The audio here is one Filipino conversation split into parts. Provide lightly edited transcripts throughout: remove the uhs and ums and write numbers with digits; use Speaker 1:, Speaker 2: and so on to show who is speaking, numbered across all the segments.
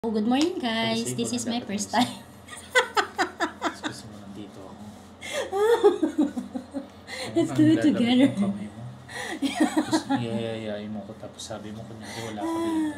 Speaker 1: Oh, good morning guys.
Speaker 2: Pag-save
Speaker 1: This
Speaker 2: mo
Speaker 1: is
Speaker 2: lang
Speaker 1: my
Speaker 2: dapat
Speaker 1: first
Speaker 2: yung
Speaker 1: time.
Speaker 2: Gusto mo nandito ako.
Speaker 1: Let's do it together.
Speaker 2: Yung kamay mo. Tapos niyayayain mo ko. Tapos sabi mo, kunyari wala ka dito.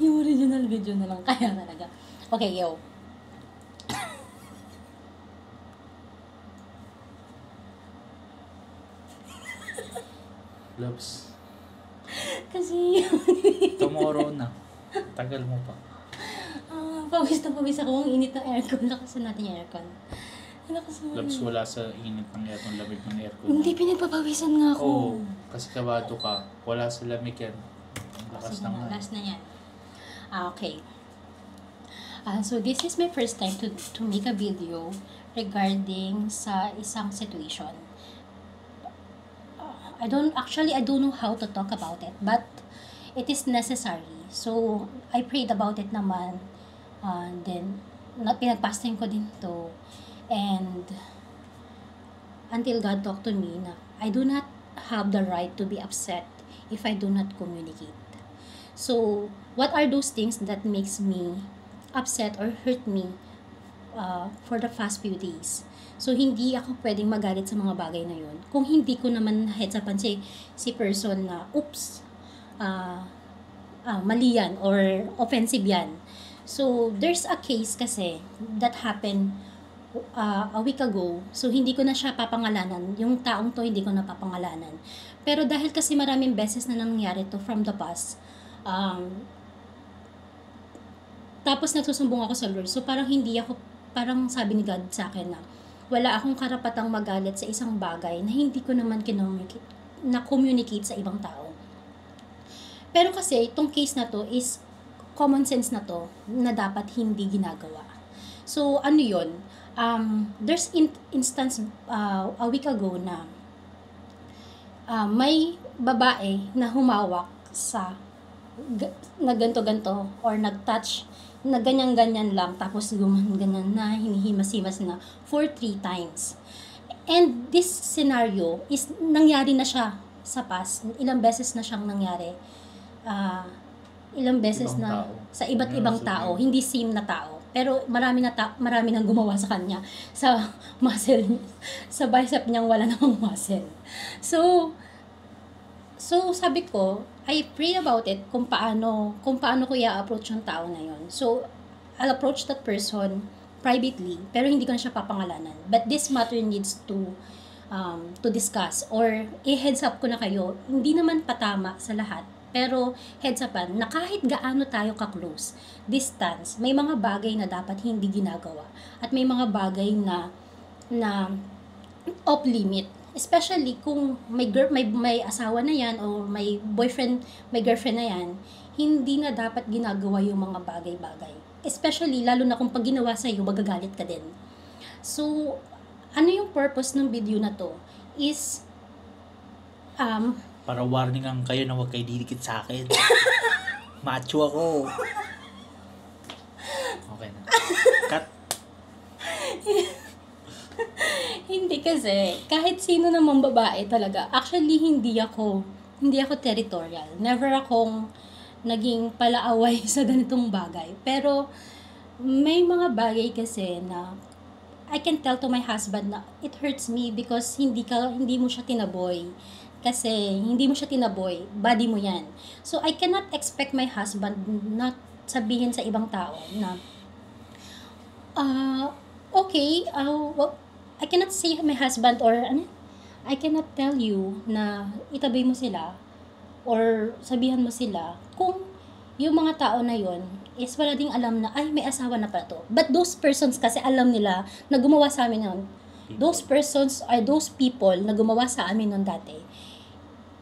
Speaker 1: Yung original video na lang kaya talaga. Okay, yo.
Speaker 2: Loves,
Speaker 1: Kasi
Speaker 2: tomorrow na. Tagal mo pa.
Speaker 1: pawis na pawis ako. Ang init ng aircon. Lakasan natin yung aircon. Lakasan.
Speaker 2: Loves, wala sa init ng aircon, lamig ng aircon.
Speaker 1: Hindi pinagpapawisan nga ako.
Speaker 2: Oo, kasi kabado ka. Wala sa lamig yan. Ang lakas
Speaker 1: Sige
Speaker 2: na
Speaker 1: na,
Speaker 2: nga.
Speaker 1: last na yan. Okay. So this is my first time to make a video regarding sa isang situation. I don't know how to talk about it, but it is necessary. So I prayed about it naman. Then pinagpasting ko din to, and until God talked to me na I do not have the right to be upset if I do not communicate. So what are those things that makes me upset or hurt me for the past few days? So hindi ako pwedeng magalit sa mga bagay na yun kung hindi ko naman heads upan si person na oops, mali yan or offensive yan. So there's a case kasi that happened a week ago. So hindi ko na siya papangalanan. Yung taong to hindi ko na papangalanan. Pero dahil kasi maraming beses na nangyari to from the past, tapos nagsusumbong ako sa Lord. So parang sabi ni God sa akin na wala akong karapatang magalit sa isang bagay na hindi ko naman communicate sa ibang tao. Pero kasi itong case na to is common sense na to na dapat hindi ginagawa. So ano yun? There's instance a week ago na may babae na humawak na ganto-ganto or nag-touch na ganyan-ganyan lang tapos ganyan na hinihimas-himas na for 3 times. And this scenario is nangyari na siya sa past. Ilang beses na siyang nangyari. Ilang beses
Speaker 2: Ibang
Speaker 1: na
Speaker 2: tao.
Speaker 1: sa iba't
Speaker 2: Meron
Speaker 1: ibang
Speaker 2: sa
Speaker 1: tao,
Speaker 2: iba.
Speaker 1: hindi same na tao. Pero marami nang gumawa sa kanya sa muscle sa bicep niyang wala namang muscle. So sabi ko, I pray about it kung paano ko i-approach yung tao na yon. So I'll approach that person privately, pero hindi ko na siya papangalanan. But this matter needs to discuss or i-heads up ko na kayo. Hindi naman patama sa lahat, pero heads upan na kahit gaano tayo ka-close, distance, may mga bagay na dapat hindi ginagawa at may mga bagay na off limit, especially kung may asawa na yan o may boyfriend, may girlfriend na yan, hindi na dapat ginagawa yung mga bagay-bagay, especially lalo na kung pag ginawa sa iyo magagalit ka din. So ano yung purpose ng video na to is
Speaker 2: Para warning ang kayo na huwag kayo didikit sa akin. Macho ako. Okay na. Cut.
Speaker 1: hindi kasi kahit sino namang babae talaga, actually hindi ako territorial, never akong naging palaaway sa ganitong bagay, pero may mga bagay kasi na I can tell to my husband na it hurts me because hindi mo siya tinaboy. Kasi hindi mo siya tinaboy, body mo yan. So I cannot expect my husband not sabihin sa ibang tao na okay, well, I cannot say my husband or I cannot tell you na itabi mo sila or sabihan mo sila kung yung mga tao na yon is wala ding alam na ay may asawa na pala to. But those persons kasi alam nila na gumawa sa amin nun. Those persons are those people na gumawa sa amin nun dati.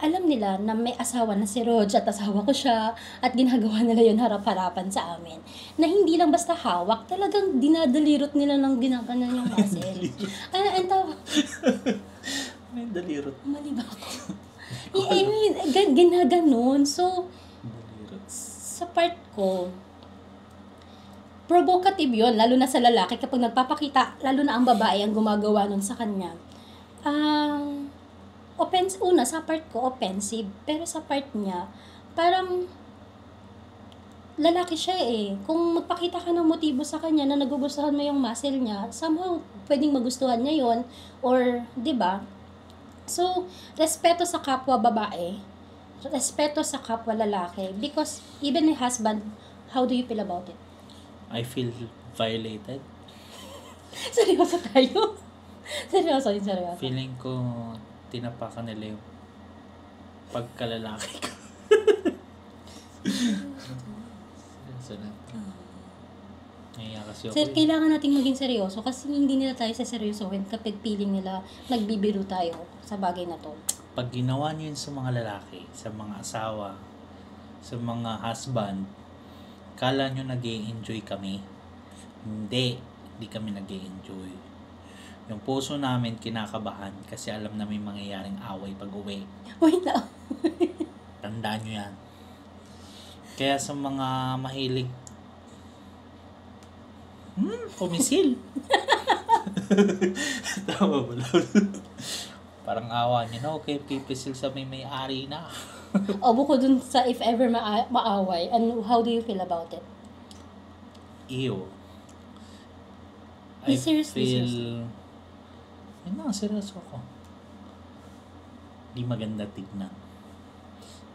Speaker 1: Alam nila na may asawa na si Rog at asawa ko siya at ginagawa nila yun harap-harapan sa amin. Na hindi lang basta hawak, talagang dinadalirot nila ng ginagawa yung muscle. Ang tawag?
Speaker 2: May dalirot.
Speaker 1: Mali ba ako? I mean, ginaganon. So,
Speaker 2: Dalirot.
Speaker 1: sa part ko, provocative yun, lalo na sa lalaki kapag nagpapakita, lalo na ang babae ang gumagawa nun sa kanya. Sa part ko, offensive. Pero sa part niya, parang lalaki siya eh. Kung magpakita ka ng motibo sa kanya na nagugustuhan mo yung muscle niya, somehow pwedeng magustuhan niya yon, or 'di ba? So, respeto sa kapwa babae, respeto sa kapwa lalaki, because even my husband, how do you feel about it?
Speaker 2: I feel violated.
Speaker 1: Seryoso tayo. Seryoso.
Speaker 2: Feeling ko tinapakan nila yung pagkalalaki ko. Seryoso na. Naiya kasi ako.
Speaker 1: Sir, kailangan nating maging seryoso kasi hindi nila tayo saseryosohin kapag feeling nila nagbibiro tayo sa bagay na to.
Speaker 2: Pag ginawa niyo yun sa mga lalaki, sa mga asawa, sa mga husband, kala nyo nag-i-enjoy kami. Hindi kami nag-i-enjoy. Yung puso namin kinakabahan kasi alam na may mangyayaring away pag uwi.
Speaker 1: Wait lang.
Speaker 2: Tandaan nyo yan. Kaya sa mga mahilig pumisil. Tama ba? Parang awa nyo na, okay, pipisil sa may-ari na.
Speaker 1: O bukod dun sa if ever maaway, and how do you feel about it?
Speaker 2: Ew.
Speaker 1: Be serious, be serious.
Speaker 2: Yun na, seryoso ako. Di maganda tignan.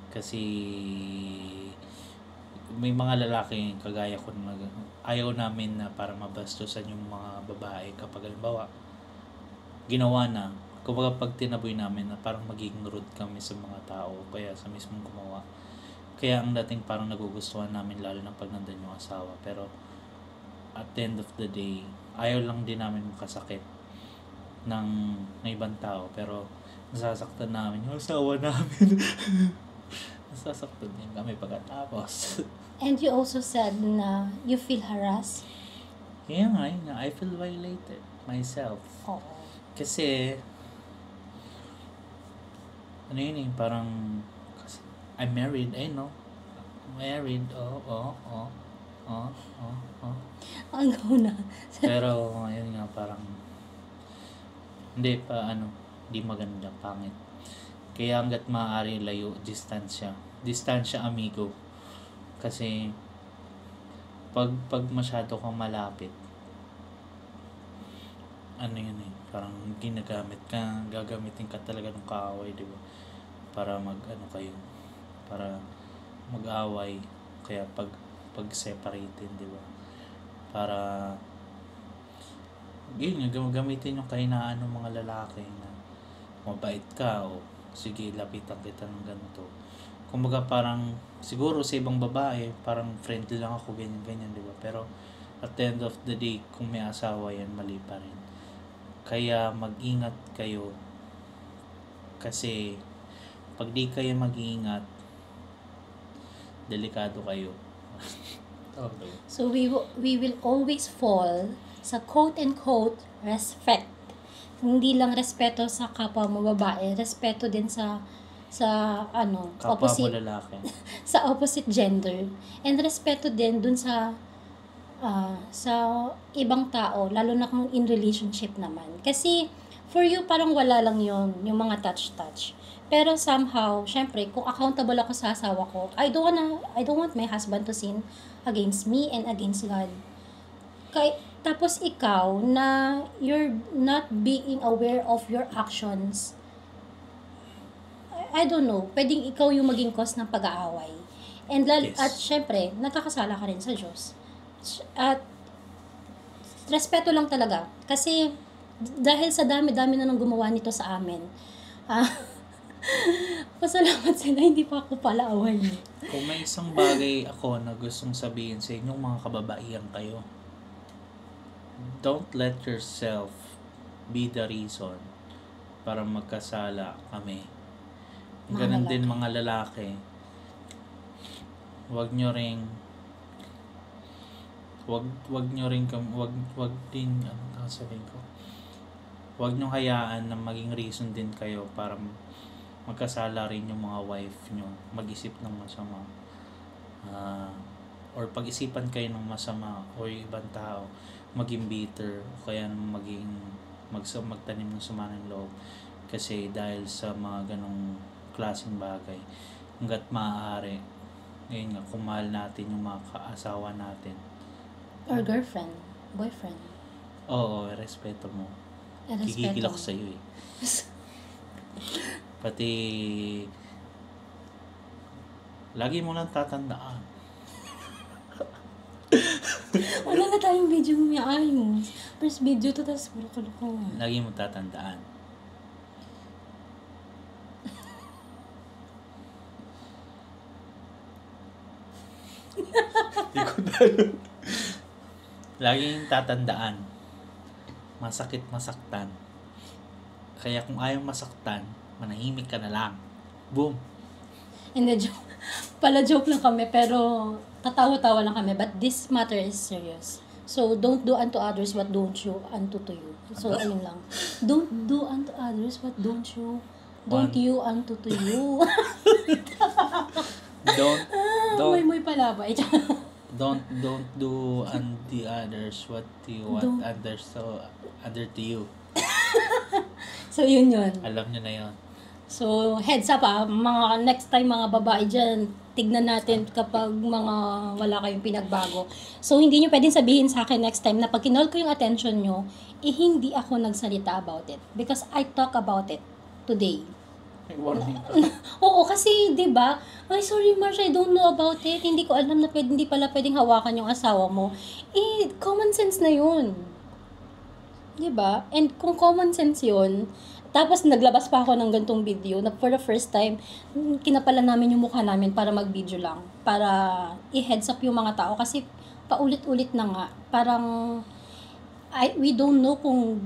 Speaker 2: Kasi may mga lalaki kagaya ko na ayaw namin na para mabastusan yung mga babae kapag halimbawa ginawa na. Kumbaga pag tinaboy namin na parang magiging rude kami sa mga tao kaya sa mismong gumawa. Kaya ang dating parang nagugustuhan namin lalo na pag nandun yung asawa. Pero at the end of the day, ayaw lang din namin makasakit ng ibang tao. Pero nasasaktan namin yung asawa namin. Nasasaktan din kami pagkatapos.
Speaker 1: And you also said na you feel harassed?
Speaker 2: Kaya nga, yun nga, I feel violated myself.
Speaker 1: Oo.
Speaker 2: Kasi, ano yun eh, parang, I'm married, no? Married, oh.
Speaker 1: Ang na.
Speaker 2: Pero, ayun nga, parang, hindi maganda, pangit. Kaya hanggat maaari layo, distansya amigo. Kasi, pag masyado kang malapit, ano yun eh, parang gagamitin ka talaga ng kaaway, di ba? Para para mag-away, kaya pag-separated, di ba? Para, yun nga, gamitin yung kahinaan ng mga lalaki na mabait ka o sige, lapitan kita ng ganito. Kumbaga parang, siguro sa ibang babae, parang friendly lang ako, ganyan, di ba? Pero, at the end of the day, kung may asawa yan, mali pa rin. Kaya mag-ingat kayo. Kasi, pag di kayo mag-ingat, delikado kayo. Okay.
Speaker 1: So we will always fall sa quote-unquote respect. Hindi lang respeto sa kapwa mo babae, respeto din sa
Speaker 2: Kapwa mo lalaki.
Speaker 1: sa opposite gender. And respeto din dun sa ibang tao, lalo na kung in relationship naman. Kasi for you parang wala lang yung mga touch. Pero somehow, syempre, kung accountable ako sa asawa ko, I don't want my husband to sin against me and against God. Tapos ikaw na you're not being aware of your actions, I don't know, pwedeng ikaw yung maging cause ng pag-aaway. And
Speaker 2: Yes.
Speaker 1: At syempre, nagkakasala ka rin sa Diyos. At respeto lang talaga. Kasi dahil sa dami-dami na nang gumawa nito sa amin, pasalamat sila, hindi pa ako pala away.
Speaker 2: Kung may isang bagay ako na gustong sabihin sa inyong mga kababaihan kayo, don't let yourself be the reason para magkasala kami. Ganun din mga lalaki. Wag nyo din wag nyo hayaan na maging reason din kayo para magkasala rin yung mga wife nyo, mag-isip ng masama, or pag-isipan kayo ng masama o yung ibang tao, maging bitter o kaya magtanim ng sama ng loob kasi dahil sa mga ganong klaseng bagay. Hanggat maaari, Ngayon nga, kung mahal natin yung mga kaasawa natin.
Speaker 1: Or girlfriend, boyfriend.
Speaker 2: Oo, respeto mo. Kikigil ako sa'yo eh. Pati, lagi mo lang tatandaan.
Speaker 1: Wala na tayong video may ayos. First video to, tapos puro kalokohan.
Speaker 2: Lagi mo tatandaan. Hindi ko dalo. Laging tatandaan. Masakit masaktan. Kaya kung ayaw masaktan, manahimik ka na lang. Boom.
Speaker 1: Hindi, joke. Pala joke lang kami, pero tatawa-tawa lang kami. But this matter is serious. So, don't do unto others what don't you unto to you. So, ayun lang. Don't do unto others what don't you you unto to you. Moy pala ba?
Speaker 2: Don't do unto others what you want others under to you.
Speaker 1: So, yun.
Speaker 2: Alam nyo na yun.
Speaker 1: So, heads up mga next time mga babae dyan, tignan natin kapag mga wala kayong pinagbago. So, hindi nyo pwedeng sabihin sa akin next time na pag kinol ko yung attention nyo, hindi ako nagsalita about it. Because I talk about it today.
Speaker 2: Warning ka.
Speaker 1: Oo, kasi, di ba? Ay, sorry, Marsh, I don't know about it. Hindi ko alam na hindi pala pwedeng hawakan yung asawa mo. Common sense na yun. Di ba? And kung common sense yun, tapos naglabas pa ako ng gantong video na for the first time, kinapalan namin yung mukha namin para mag-video lang. Para i-heads up yung mga tao. Kasi paulit-ulit na nga. Parang, we don't know kung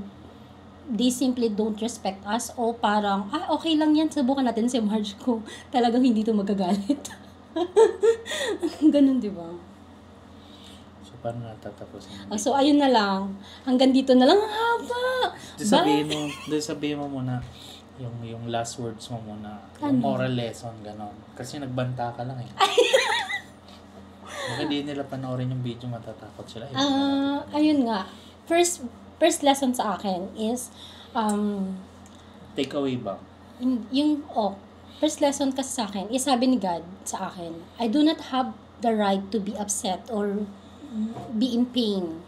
Speaker 1: they simply don't respect us o parang, okay lang yan, subukan natin si Marge ko. Talagang hindi to magagalit. Ganun, di ba?
Speaker 2: So, paano natatapusin?
Speaker 1: So, ayun na lang. Hanggang dito na lang. Ang haba!
Speaker 2: Sabihin mo muna yung last words mo muna. Yung moral lesson, gano'n. Kasi nagbanta ka lang eh. Baka hindi nila panoorin yung video, matatakot sila.
Speaker 1: Ayun nga. First lesson sa akin is,
Speaker 2: take away ba?
Speaker 1: First lesson kasi sa akin is sabi ni God sa akin, I do not have the right to be upset or be in pain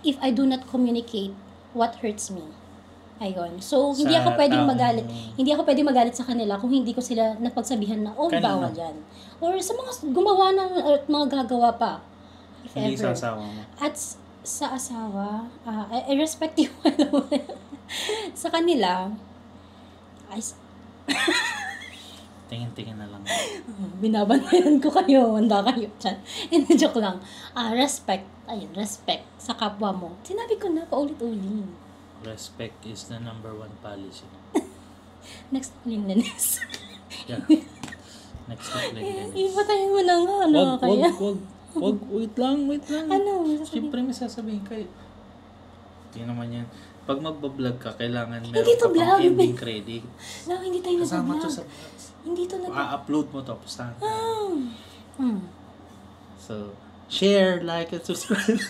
Speaker 1: if I do not communicate what hurts me. Ayun. So, hindi ako pwedeng magalit. Hindi ako pwedeng magalit sa kanila kung hindi ko sila napagsabihan na, bawal yan. Or sa mga gumawa na at mga gagawa pa. If
Speaker 2: hindi
Speaker 1: ever.
Speaker 2: sa asawa mo.
Speaker 1: At sa asawa, I respect you. Sa kanila,
Speaker 2: tingin-tingin na lang.
Speaker 1: Binabantayan ko kayo, handa kayo dyan. Hindi, joke lang. Respect. Ayun, respect sa kapwa mo. Sinabi ko na, paulit-ulit.
Speaker 2: Respect is the number 1 policy.
Speaker 1: Next, cleanliness.
Speaker 2: Yeah. Next to cleanliness.
Speaker 1: Ipatayin mo na nga,
Speaker 2: Wag, wait lang.
Speaker 1: Ano?
Speaker 2: Siyempre may sasabihin kayo. Hindi naman yan. Pag magbablog ka, kailangan meron
Speaker 1: Hindi to
Speaker 2: ka pang
Speaker 1: vlog.
Speaker 2: ending credit.
Speaker 1: Hindi tayo
Speaker 2: Kasama to
Speaker 1: nag-vlog.
Speaker 2: sa
Speaker 1: Hindi to
Speaker 2: upload mo to, pustahan ka.
Speaker 1: Hmm.
Speaker 2: So, share, like, and subscribe.